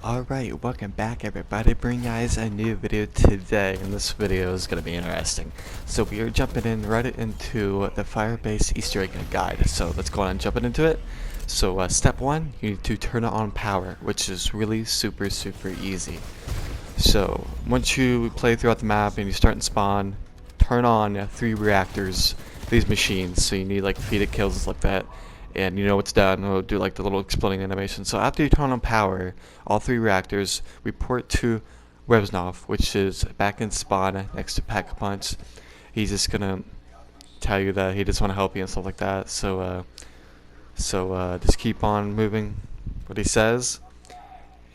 Alright, welcome back everybody. Bring guys a new video today, and this video is going to be interesting. So we are jumping in right into the Firebase Easter egg guide. So let's go on and jump into it. So step 1, you need to turn on power, which is really super easy. So once you play throughout the map and you start and spawn, turn on 3 reactors, these machines. So you need like feed it kills like that. And you know it's done, it'll do like the little exploding animation. So after you turn on power, all 3 reactors, report to Reznov, which is back in spawn next to Pack-a-Punch. He's just gonna tell you that he just want to help you and stuff like that. So just keep on moving what he says.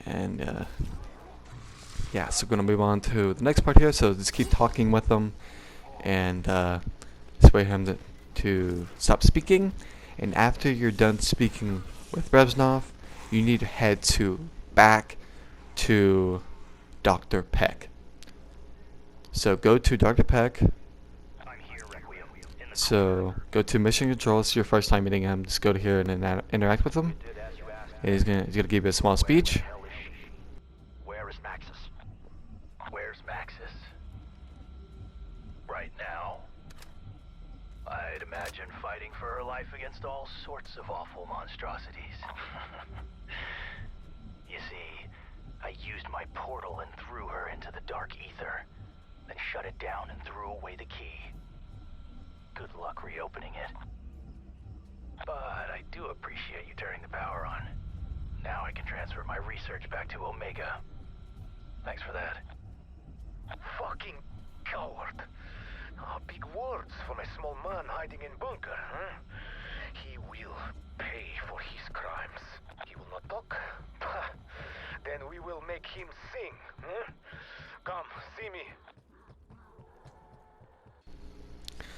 And yeah, so we're gonna move on to the next part here. So just keep talking with him, and just wait for him to stop speaking. And after you're done speaking with Reznov, you need to head back to Dr. Peck. So go to Dr. Peck. So go to Mission Control. It's your first time meeting him. Just go to here and interact with him. And he's gonna give you a small speech. Where is Maxis? Where's Maxis? Right now. I'd imagine fighting for her life against all sorts of awful monstrosities. You see, I used my portal and threw her into the dark ether, then shut it down and threw away the key. Good luck reopening it. But I do appreciate you turning the power on. Now I can transfer my research back to Omega. Thanks for that. Fucking coward. Big words from a small man hiding in bunker, huh? He will pay for his crimes. He will not talk? Then we will make him sing, huh? Come, see me.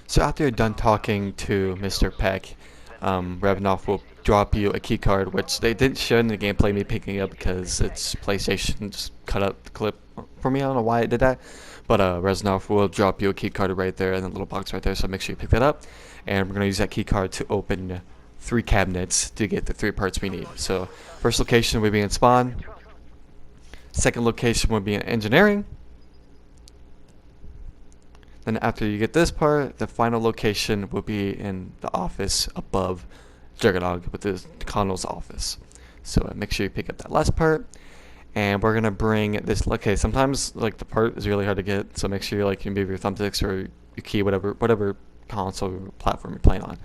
So after you're done talking to Mr. Peck, Reznov will drop you a key card, which they didn't show in the gameplay, me picking up because it's PlayStation just cut out the clip for me. I don't know why it did that. But Reznov will drop you a key card right there in the little box right there, so make sure you pick that up. And we're going to use that key card to open 3 cabinets to get the 3 parts we need. So first location will be in spawn. Second location will be in engineering. Then after you get this part, the final location will be in the office above Juggernog with the Colonel's office. So make sure you pick up that last part. And we're gonna bring this. Okay, sometimes like the part is really hard to get, so make sure you like you move your thumbsticks or your key, whatever console or platform you're playing on.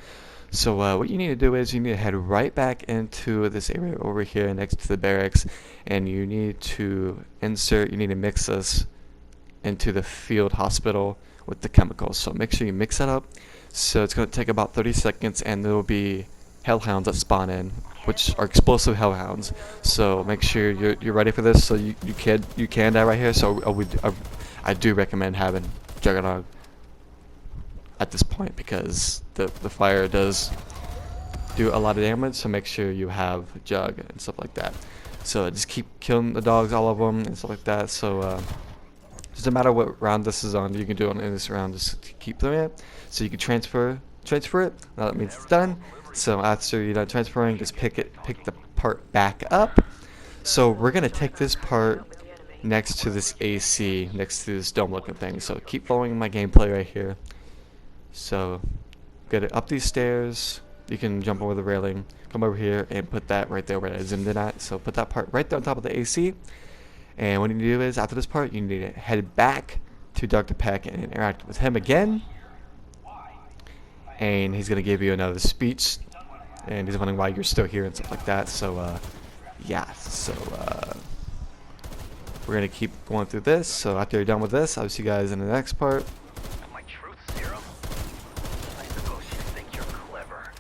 So what you need to do is you need to head right back into this area over here next to the barracks, and you need to mix this into the field hospital with the chemicals. So make sure you mix that up. So it's gonna take about 30 seconds, and there will be hellhounds that spawn in, which are explosive hellhounds. So make sure you're ready for this. So you can die right here. So I do recommend having Juggernog at this point, because the fire does do a lot of damage. So make sure you have Jug and stuff like that. So just keep killing the dogs, all of them, and stuff like that. So doesn't matter what round this is on, you can do it in this round. Just keep doing it. So you can transfer it. Now that means it's done. So after you're done transferring, just pick the part back up. So we're gonna take this part next to this AC, next to this dome looking thing. So keep following my gameplay right here. So get it up these stairs. You can jump over the railing, come over here and put that right there where I zoomed in at. So put that part right there on top of the AC. And what you need to do is, after this part, you need to head back to Dr. Peck and interact with him again. And he's gonna give you another speech, and he's wondering why you're still here and stuff like that. So yeah, so we're gonna keep going through this. So after you're done with this, I'll see you guys in the next part. My truth serum? I suppose you think you're clever.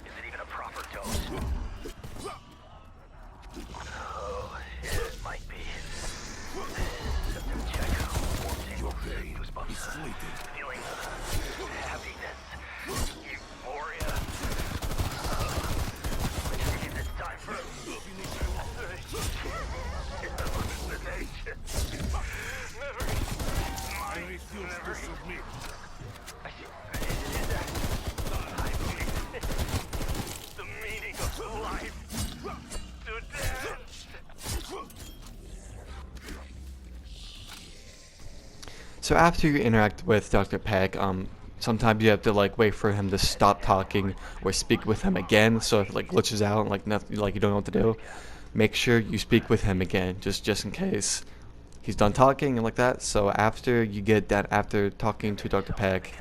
Is it even a proper dose? Oh, it might be. Septum check. Goosebumps. Feeling happiness. Euphoria. Which means it's time for hallucination. Never submit. The meaning of life. To dance. So after you interact with Dr. Peck, sometimes you have to like wait for him to stop talking or speak with him again. So if it like glitches out, like nothing, like you don't know what to do, make sure you speak with him again, just in case he's done talking and like that. So after you get that, after talking to Dr. Peck,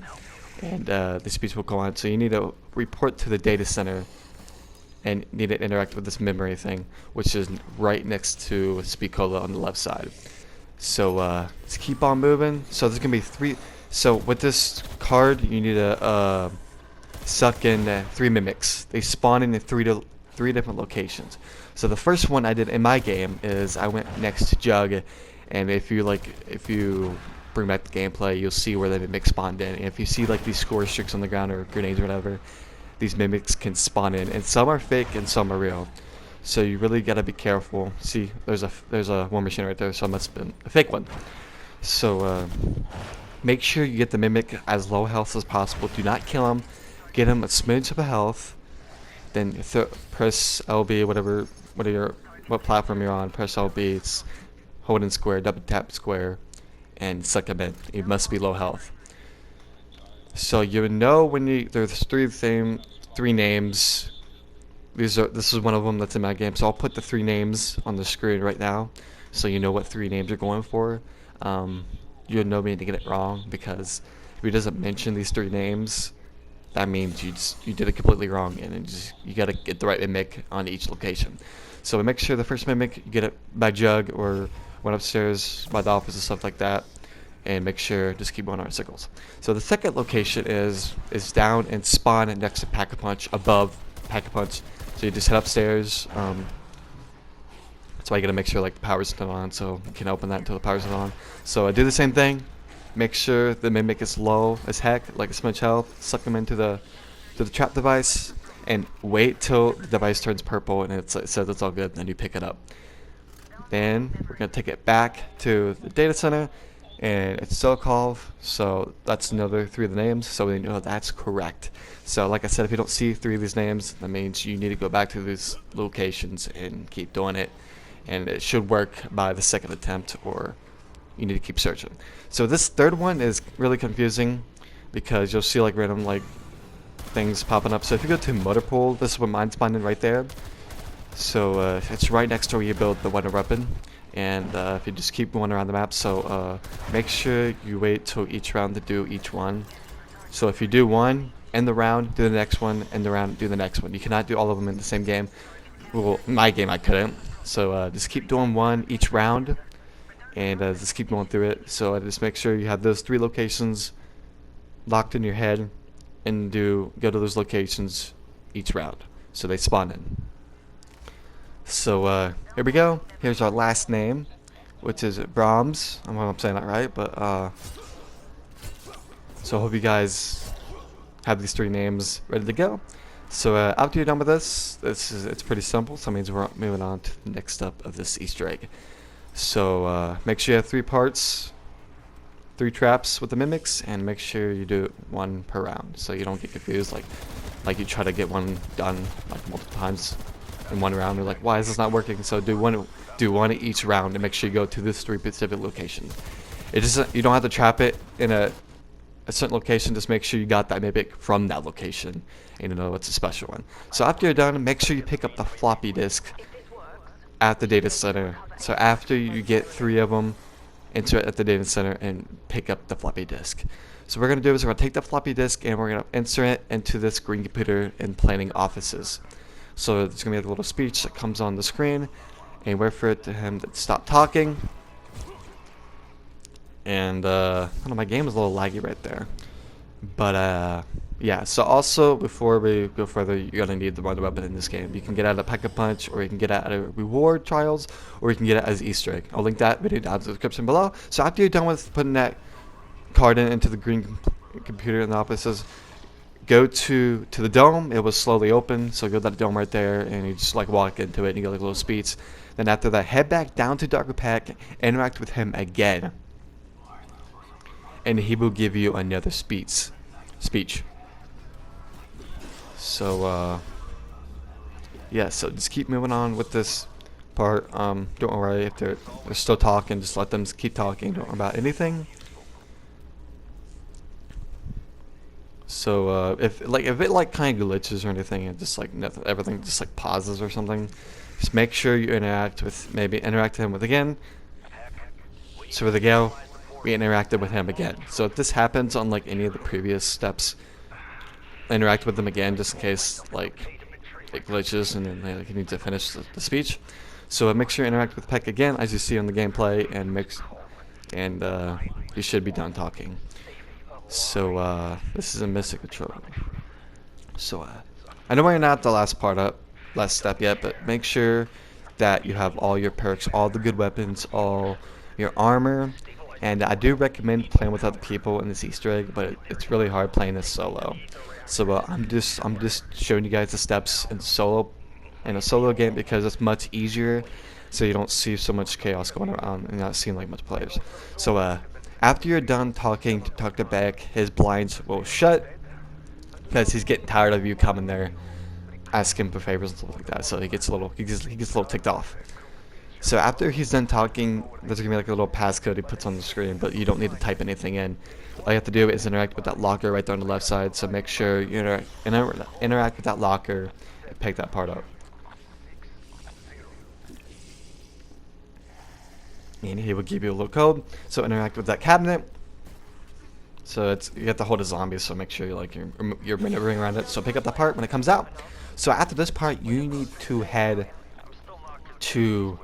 and the speech will go on. So you need to report to the data center and need to interact with this memory thing, which is right next to Speakola on the left side. So let's keep on moving. So there's gonna be 3. So with this card, you need to suck in 3 mimics. They spawn in 3 different locations. So the first one I did in my game is I went next to Jug, and if you bring back the gameplay, you'll see where the mimics spawned in. And if you see like these score streaks on the ground or grenades or whatever, these mimics can spawn in, and some are fake and some are real. So you really gotta be careful. See, there's a war machine right there, so it must have been a fake one. So make sure you get the mimic as low health as possible. Do not kill him. Get him a smidge of a health. Then press LB, what platform you're on. Press LB. It's hold in square, double tap square, and suck him in. He must be low health. So you know when there's 3 names. This is one of them that's in my game. So I'll put the 3 names on the screen right now, so you know what 3 names you're going for. You know me to get it wrong, because if he doesn't mention these 3 names, that means you did it completely wrong, and you gotta get the right mimic on each location. So make sure the first mimic you get it by Jug or went upstairs by the office and stuff like that, and make sure just keep going on circles. So the second location is down and spawn next to Pack-a-Punch, above Pack-a-Punch. So you just head upstairs. That's why you gotta make sure like the power's still on, so you can open that until the power's not on. So I do the same thing. Make sure the mimic is low as heck, like a smudge health. Suck them into the trap device, and wait till the device turns purple and it says it's all good. Then you pick it up. Then we're gonna take it back to the data center, and it's Sokolov. So that's another 3 of the names. So we know that's correct. So like I said, if you don't see 3 of these names, that means you need to go back to these locations and keep doing it. And it should work by the 2nd attempt, or you need to keep searching. So this 3rd one is really confusing, because you'll see like random like things popping up. So if you go to motor pool, this is where mine spawned in right there. So it's right next to where you build the wonder weapon. And if you just keep going around the map, so make sure you wait till each round to do each one. So if you do one, end the round, do the next one, end the round, do the next one. You cannot do all of them in the same game. Well, in my game I couldn't. So just keep doing one each round, and just keep going through it. So just make sure you have those 3 locations locked in your head, and go to those locations each round, so they spawn in. So here we go. Here's our last name, which is Brahms. I don't know if I'm saying that right, but so I hope you guys have these 3 names ready to go. So after you're done with this, it's pretty simple. So that means we're moving on to the next step of this Easter egg. So make sure you have 3 parts, 3 traps with the mimics, and make sure you do it 1 per round, so you don't get confused. Like you try to get one done like multiple times in 1 round. You're like, why is this not working? So do one each round, and make sure you go to this 3 specific location. You don't have to trap it in a certain location. Just make sure you got that mimic from that location, and you know it's a special one. So after you're done, make sure you pick up the floppy disk at the data center. So after you get 3 of them, enter it at the data center and pick up the floppy disk. So what we're gonna do is we're gonna take the floppy disk and we're gonna insert it into this green computer in planning offices. So there's gonna be a little speech that comes on the screen, and wait for him to stop talking. And I don't know, my game is a little laggy right there, but yeah. So also, before we go further, you're gonna need the wonder weapon in this game. You can get out of Pack-a-Punch, or you can get out of reward trials, or you can get it as Easter egg. I'll link that video down in the description below. So after you're done with putting that card into the green computer in the offices, go to the dome. It will slowly open. So go to that dome right there, and you just like walk into it, and you get like a little speech. Then after that, head back down to Dr. Pack, interact with him again, and he will give you another speech. So yeah, so just keep moving on with this part. Don't worry if they're still talking, just let them keep talking. Don't worry about anything. So if it kind of glitches or anything, and just like nothing, everything just like pauses or something, just make sure you interact him with again. So with the gal, we interacted with him again. So if this happens on like any of the previous steps, interact with them again just in case like it glitches and then like, you need to finish the speech. So make sure you interact with Peck again as you see on the gameplay, and you should be done talking. So this is a Mystic Control. So I know we're not at the last step yet, but make sure that you have all your perks, all the good weapons, all your armor. And I do recommend playing with other people in this Easter egg, but it's really hard playing this solo. So I'm just showing you guys the steps in a solo game because it's much easier, so you don't see so much chaos going around and not seeing like much players. So after you're done talking to Beck, his blinds will shut because he's getting tired of you coming there, asking for favors and stuff like that. So he gets a little ticked off. So after he's done talking, there's gonna be like a little passcode he puts on the screen, but you don't need to type anything in. All you have to do is interact with that locker right there on the left side. So make sure you interact with that locker and pick that part up. And he will give you a little code. So interact with that cabinet. So you have to hold a zombie, so make sure you're maneuvering around it. So pick up that part when it comes out. So after this part, you need to head to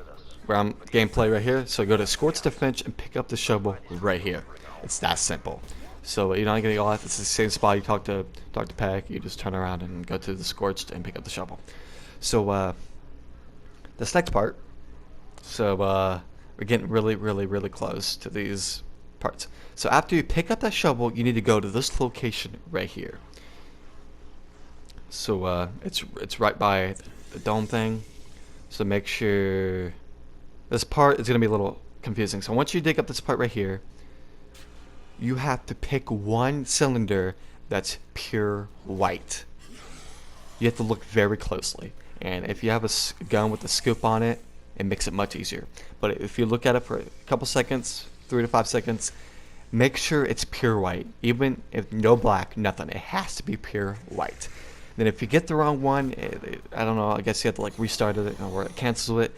where I'm gameplay right here. So go to Scorch the Finch and pick up the shovel right here. It's that simple. So you're not getting off. It's the same spot you talk to Peck. You just turn around and go to the Scorched and pick up the shovel. So this next part. So we're getting really close to these parts. So after you pick up that shovel, you need to go to this location right here. So it's right by the dome thing. So make sure this part is going to be a little confusing. So once you dig up this part right here, you have to pick one cylinder that's pure white. You have to look very closely. And if you have a gun with a scoop on it, it makes it much easier. But if you look at it for a couple seconds, 3 to 5 seconds, make sure it's pure white. Even if no black, nothing. It has to be pure white. Then if you get the wrong one, I don't know, I guess you have to like restart it or it cancels it.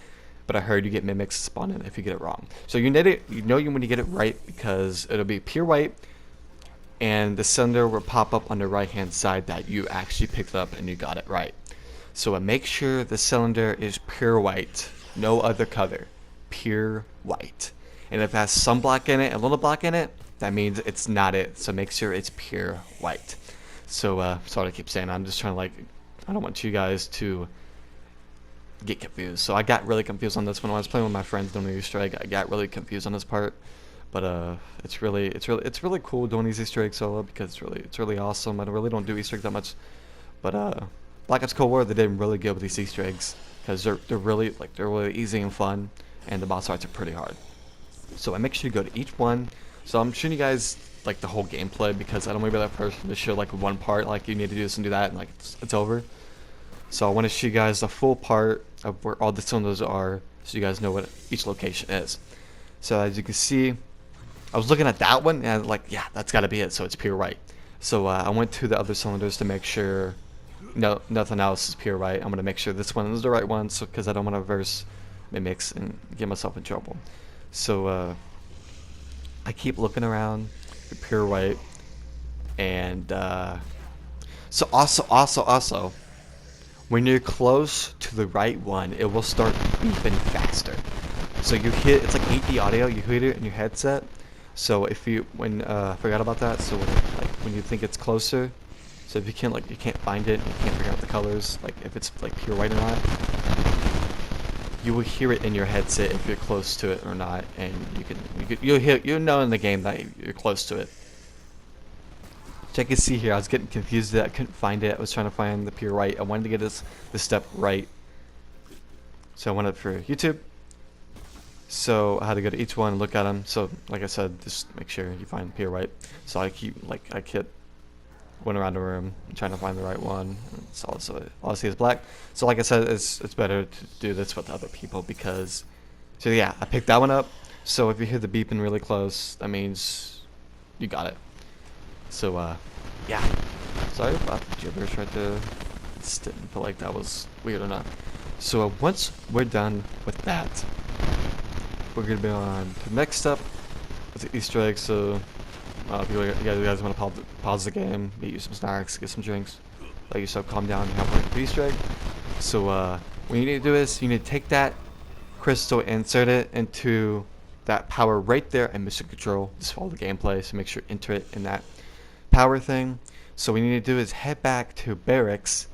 But I heard you get mimics spawning if you get it wrong. So you know when you get it right because it'll be pure white and the cylinder will pop up on the right hand side that you actually picked up and you got it right. So make sure the cylinder is pure white, no other color, pure white. And if it has some black in it, a little black in it, that means it's not it. So make sure it's pure white. So sorry to keep saying, I'm just trying to I don't want you guys to get confused. So I got really confused on this one when I was playing with my friends doing the Easter egg. I got really confused on this part, but it's really cool doing these Easter eggs solo because it's really awesome. I really don't do Easter eggs that much, but Black Ops Cold War, they did really good with these Easter eggs because they're really easy and fun, and the boss fights are pretty hard. So I make sure you go to each one. So I'm showing you guys like the whole gameplay because I don't want to be that person to show like one part, like you need to do this and do that, and like it's over. So I want to show you guys the full part of where all the cylinders are so you guys know what each location is. So as you can see, I was looking at that one and yeah, that's got to be it. So it's pure white. So I went to the other cylinders to make sure nothing else is pure white. I'm going to make sure this one is the right one because I don't want to reverse mimics and get myself in trouble. So I keep looking around for pure white. And so also, when you're close to the right one, it will start beeping faster. So it's like 8D audio, you hear it in your headset. So if you, forgot about that, so when you think it's closer, so if you can't find it, you can't figure out the colors, like if it's like pure white or not, you will hear it in your headset if you're close to it or not, and you'll know in the game that you're close to it. So you can see here, I was getting confused that I couldn't find it. I was trying to find the pure white. I wanted to get this step right. So I went up for YouTube. So I had to go to each one and look at them. So like I said, just make sure you find pure white. So I went around the room trying to find the right one. So all I see is black. So like I said, it's better to do this with other people because, so yeah, I picked that one up. So if you hear the beeping really close, that means you got it. So yeah, Sorry about the gibberish right there. Just didn't feel like that was weird enough. So once we're done with that, we're gonna be on to the next step with the Easter egg. So if you guys want to pause the game, get you some snacks, get some drinks, let yourself calm down and have like the Easter egg. So what you need to do is you need to take that crystal, insert it into that power right there, and mission control. Just follow the gameplay, so make sure you enter it in that power thing. So what you need to do is head back to barracks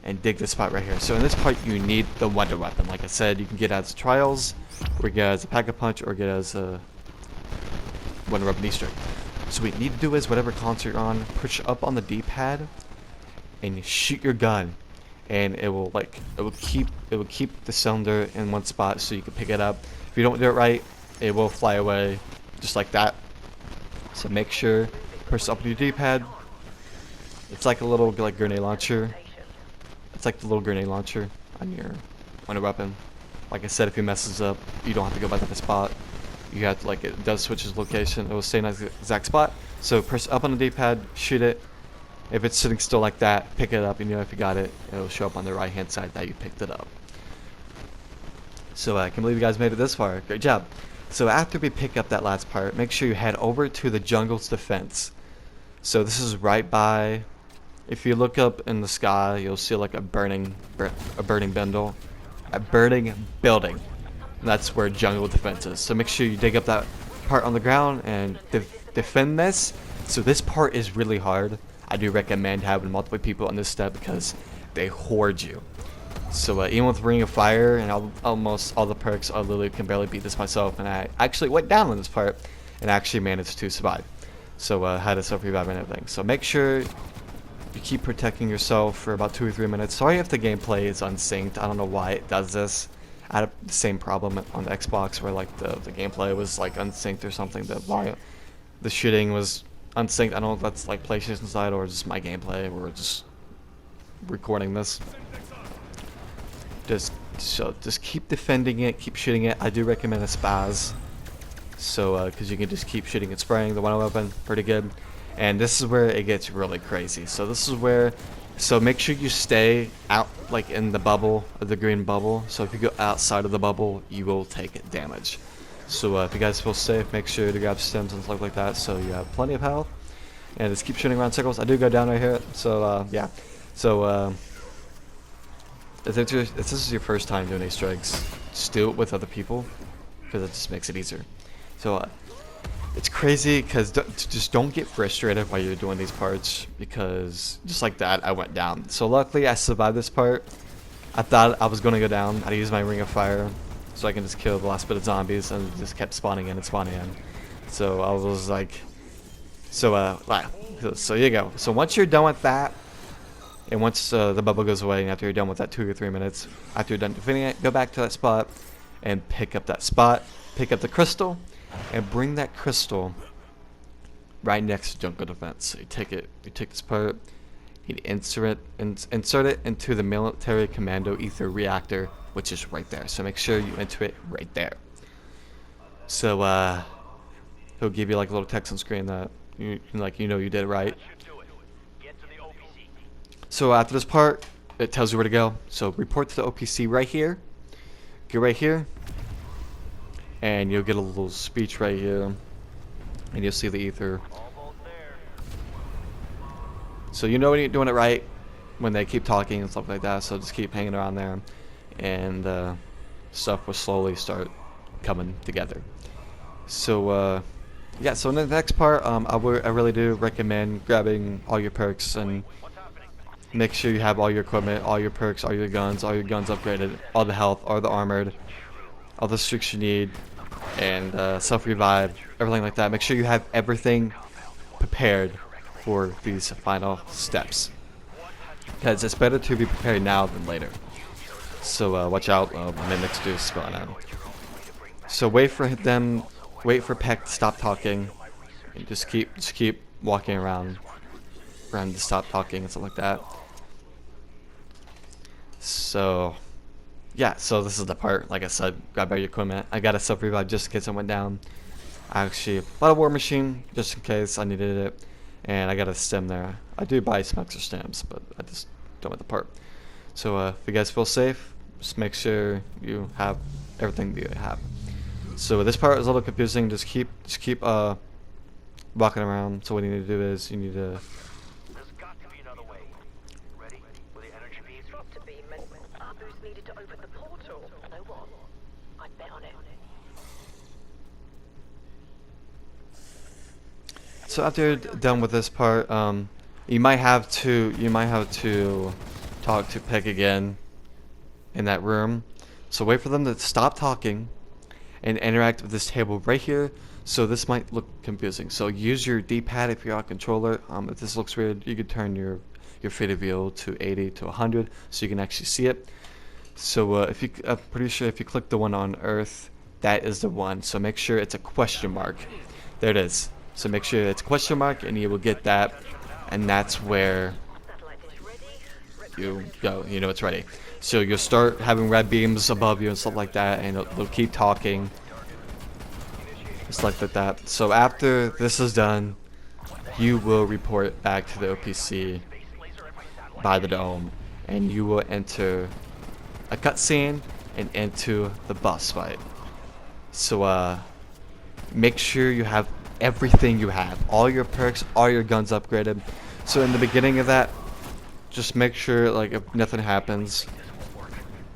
and dig this spot right here. So in this part, you need the wonder weapon. Like I said, you can get it as trials, or get it as a pack-a-punch, or get it as a wonder weapon Easter egg. So what you need to do is whatever console you're on, push up on the D-pad and shoot your gun, and it will keep the cylinder in one spot so you can pick it up. If you don't do it right, it will fly away just like that. So make sure push up on your D-pad. It's like a little grenade launcher. It's like the little grenade launcher on your wonder weapon. Like I said, if it messes up, you don't have to go back to the spot. You have to, it does switch its location. It will stay in the exact spot. So press up on the D-pad, shoot it. If it's sitting still like that, pick it up, and if you got it, it'll show up on the right hand side that you picked it up. So I can believe you guys made it this far. Great job. So after we pick up that last part, make sure you head over to the jungle's defense. So this is right by, if you look up in the sky, you'll see like a burning building. And that's where jungle defense is. So make sure you dig up that part on the ground and defend this. So this part is really hard. I do recommend having multiple people on this step because they hoard you. So even with Ring of Fire and almost all the perks, I literally can barely beat this myself, and I actually went down on this part and actually managed to survive. So had a self-revive and everything. So make sure you keep protecting yourself for about 2 or 3 minutes. Sorry if the gameplay is unsynced. I don't know why it does this. I had the same problem on the Xbox where the gameplay was unsynced or something. The shooting was unsynced. I don't know if that's PlayStation side or just my gameplay. We're just recording this. Just keep defending it, keep shooting it. I do recommend a spaz, so because you can just keep shooting and spraying the wonder weapon pretty good. And this is where it gets really crazy. So this is where, so make sure you stay out in the bubble, the green bubble. So if you go outside of the bubble, you will take damage. So if you guys feel safe, make sure to grab stems and stuff like that, so you have plenty of health. And just keep shooting around circles. I do go down right here. So yeah. So if this is your first time doing Easter eggs, just do it with other people because it just makes it easier. So it's crazy because just don't get frustrated while you're doing these parts, because just like that I went down. So luckily I survived this part. I thought I was going to go down. I used my Ring of Fire so I can just kill the last bit of zombies, and it just kept spawning in and spawning in. So I was like, so you go. So once you're done with that, and once the bubble goes away, and after you're done with that 2 or 3 minutes, after you're done defending it, go back to that spot and pick up that spot, pick up the crystal, and bring that crystal right next to jungle defense. So you take this part, you insert it into the military commando ether reactor, which is right there. So make sure you enter it right there. So he'll give you a little text on screen that you did it right. So after this part, it tells you where to go. So report to the OPC right here. Get right here, and you'll get a little speech right here, and you'll see the ether. So you know when you're doing it right when they keep talking and stuff like that. So just keep hanging around there, and stuff will slowly start coming together. So yeah. So in the next part, I really do recommend grabbing all your perks and make sure you have all your equipment, all your perks, all your guns upgraded, all the health, all the armored, all the streaks you need, and self-revive, everything like that. Make sure you have everything prepared for these final steps, because it's better to be prepared now than later. So watch out, mimics do spawn out. So wait for Peck to stop talking, and just keep walking around for him to stop talking and stuff like that. So yeah, so this is the part, like I said, grab all your equipment. I got a self-revive just in case I went down. I actually bought a war machine just in case I needed it, And I got a stem there. I do buy some extra stems, but I just don't want the part. So if you guys feel safe, just make sure you have everything that you have. So this part is a little confusing. Just keep walking around. So what you need to do is you need to. There's got to be another way. Ready? With the energy beam? Dropped a beam and Abu's needed to open the portal. Know what? I'd bet on it. So after you're done with this part, you might have to talk to Peg again in that room. So wait for them to stop talking and interact with this table right here. So this might look confusing. So use your D-pad if you're on controller. If this looks weird, you could turn your field of view to 80 to 100 so you can actually see it. So I'm pretty sure if you click the one on Earth, that is the one. So make sure it's a question mark. There it is. So make sure it's a question mark, and you will get that, and that's where you go. You know it's ready. So you'll start having red beams above you and stuff like that, and they'll keep talking. Just like that. So after this is done, you will report back to the OPC by the dome, and you will enter a cutscene and into the boss fight. So make sure you have everything you have, all your perks, all your guns upgraded. So in the beginning of that, just make sure, like, if nothing happens,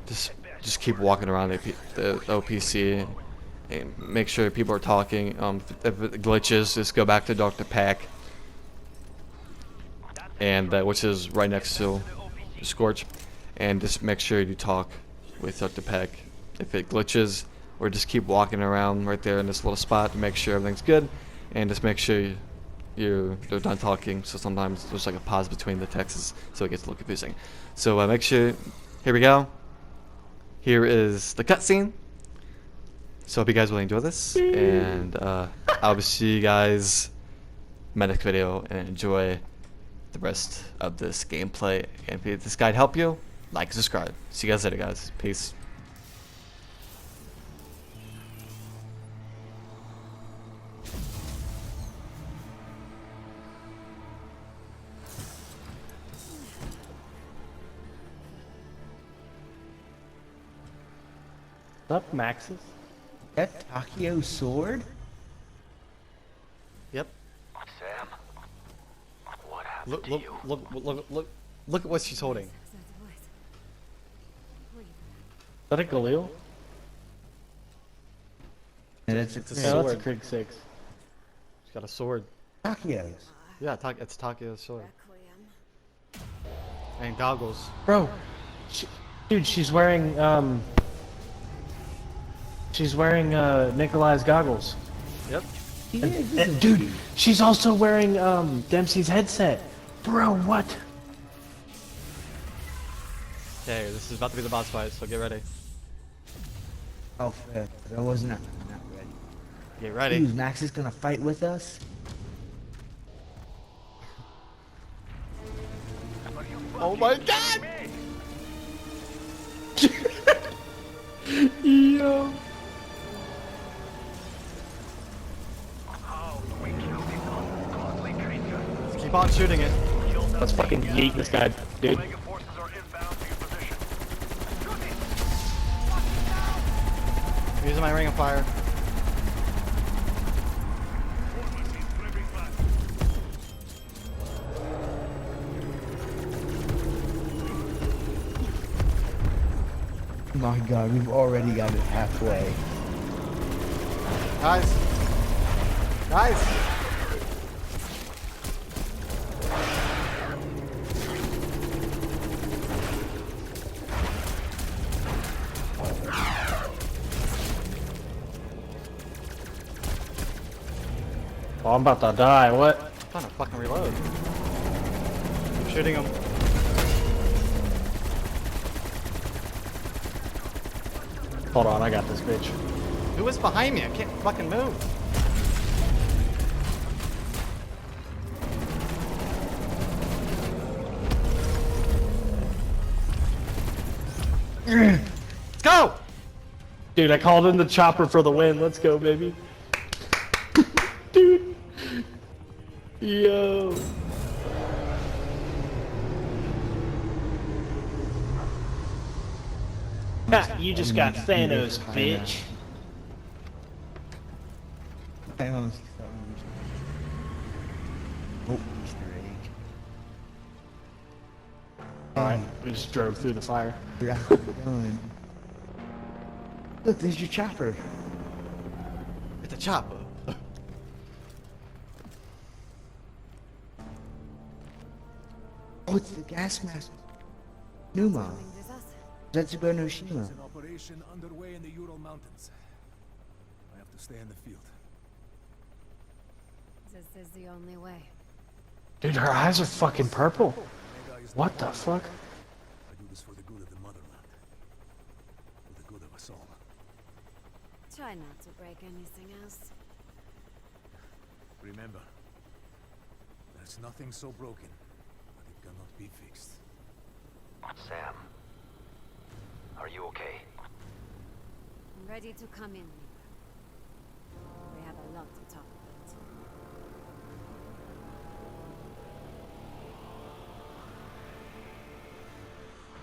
just keep walking around the OPC and make sure people are talking. If it glitches, just go back to Dr. Pack, and which is right next to Scorch, and just make sure you talk with Dr. Pack. If it glitches, or just keep walking around right there in this little spot to make sure everything's good, and just make sure they're done talking. So sometimes there's like a pause between the texts, so it gets a little confusing. So make sure. Here we go. Here is the cutscene. So hope you guys will enjoy this, and I'll see you guys in my next video, and enjoy the rest of this gameplay. And if this guide helped you, like and subscribe. See you guys later, guys. Peace. What's up, Maxis? That Takio's sword? Yep. Sam, what happened to you? Look at what she's holding. Is that a Galil? And it's It's a Yeah, sword. that's a Krieg 6. She's got a sword. Takio's. Yeah, it's Takio's sword. And goggles. Bro, dude, she's wearing Nikolai's goggles. Yep. And, dude, she's also wearing Dempsey's headset. Bro, what? Okay, this is about to be the boss fight, so get ready. Oh, fair. I was not ready. Get ready. Dude, Max is gonna fight with us? Oh my god! Yo. Just keep on shooting it. Let's fucking yeet this guy, dude. I'm using my ring of fire. My god, we've already got it halfway. Guys! Guys! Oh, I'm about to die. What? I'm trying to fucking reload. I'm shooting him. Hold on, I got this bitch. Who is behind me? I can't fucking move. Let's go! Dude, I called in the chopper for the win. Let's go, baby. Dude. Yo. Ha, you just got Thanos, bitch. I almost thought we were- Oh, Easter egg. Alright, we just drove through the fire. Rapid done. Look, there's your chopper. It's a chopper. Oh, it's the gas mask. Numa. Zetsubo no Shima. There's an operation underway in the Ural Mountains. I have to stay in the field. This is the only way. Dude, her eyes are fucking purple. Mega is What the fuck? I do this for the good of the motherland. For the good of us all. Try not to break anything else. Remember, there's nothing so broken that it cannot be fixed. Sam, are you okay? I'm ready to come in, Leaper. We have a lot to talk about.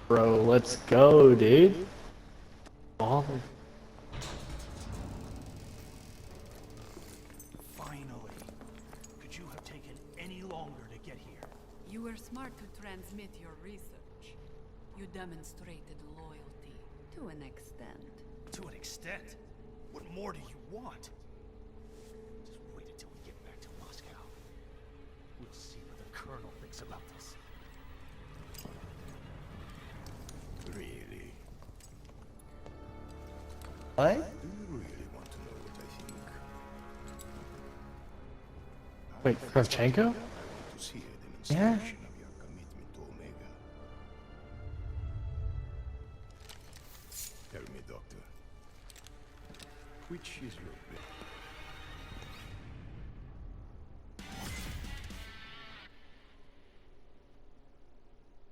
Bro, let's go, dude. Baller. Finally. Could you have taken any longer to get here? You were smart to transmit your research. You demonstrated loyalty to an extent. To an extent. What more do you want? Just wait until we get back to Moscow. We'll see what the Colonel thinks about this. Really? What? Do you really want to know what I think? Wait, Kravchenko? To see a Yeah. demonstration of your commitment to Omega. Tell me, Doctor. Which is your best?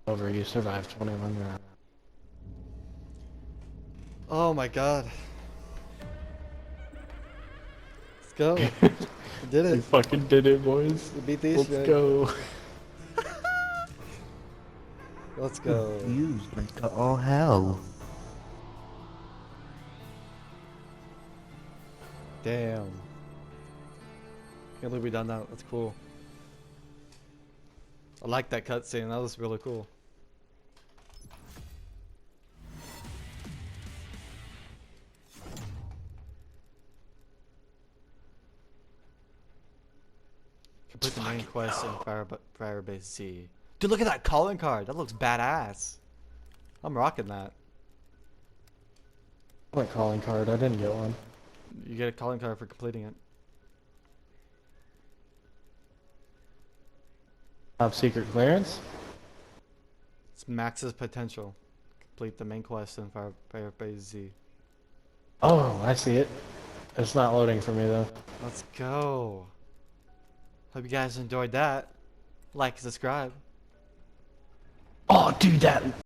Over, you survived 21 rounds. Oh my god. Let's go. We did You it. fucking did it, boys. We beat these Let's shit. go. Let's go. Used like all hell. Damn. Can't believe we done that. That's cool. I like that cutscene. That was really cool. Complete the main quest in Firebase Z. Dude, look at that calling card. That looks badass. I'm rocking that. I want a calling card. I didn't get one. You get a calling card for completing it. Top secret clearance? It's Max's potential. Complete the main quest in Firebase Z. Oh, I see it. It's not loading for me though. Let's go. Hope you guys enjoyed that. Like and subscribe. Oh, dude, that